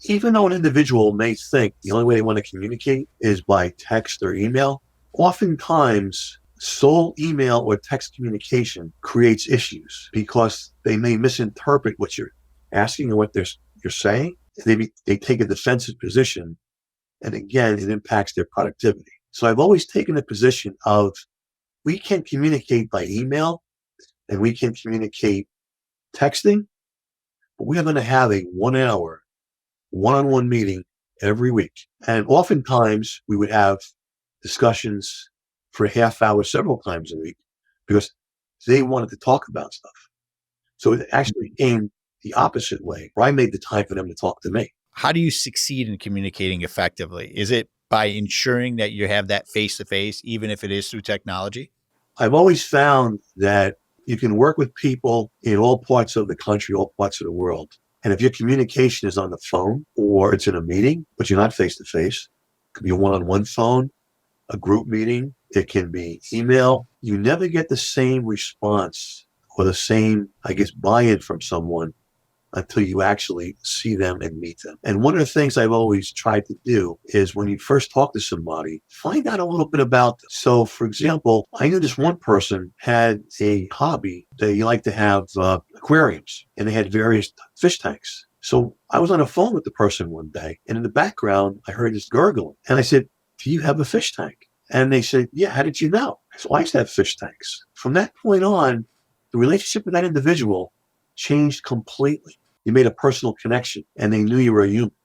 Even though an individual may think the only way they want to communicate is by text or email, oftentimes sole email or text communication creates issues because they may misinterpret what you're asking or what you're saying. They take a defensive position, and again, it impacts their productivity. So I've always taken the position of we can communicate by email and we can communicate texting, but we are going to have a 1 hour one-on-one meeting every week. And oftentimes we would have discussions for a half hour several times a week because they wanted to talk about stuff. So it actually came the opposite way, where I made the time for them to talk to me. How do you succeed in communicating effectively? Is it by ensuring that you have that face to face, even if it is through technology? I've always found that you can work with people in all parts of the country, all parts of the world. And if your communication is on the phone or it's in a meeting, but you're not face to face, it could be a one-on-one phone, a group meeting, it can be email. You never get the same response or the same, buy-in from someone until you actually see them and meet them. And one of the things I've always tried to do is when you first talk to somebody, find out a little bit about them. So, for example, I knew this one person had a hobby. They like to have aquariums, and they had various fish tanks. So I was on the phone with the person one day, and in the background, I heard this gurgling. And I said, "Do you have a fish tank?" And they said, "Yeah, how did you know?" I said, "Well, I used to have fish tanks." From that point on, the relationship with that individual changed completely. You made a personal connection and they knew you were a human.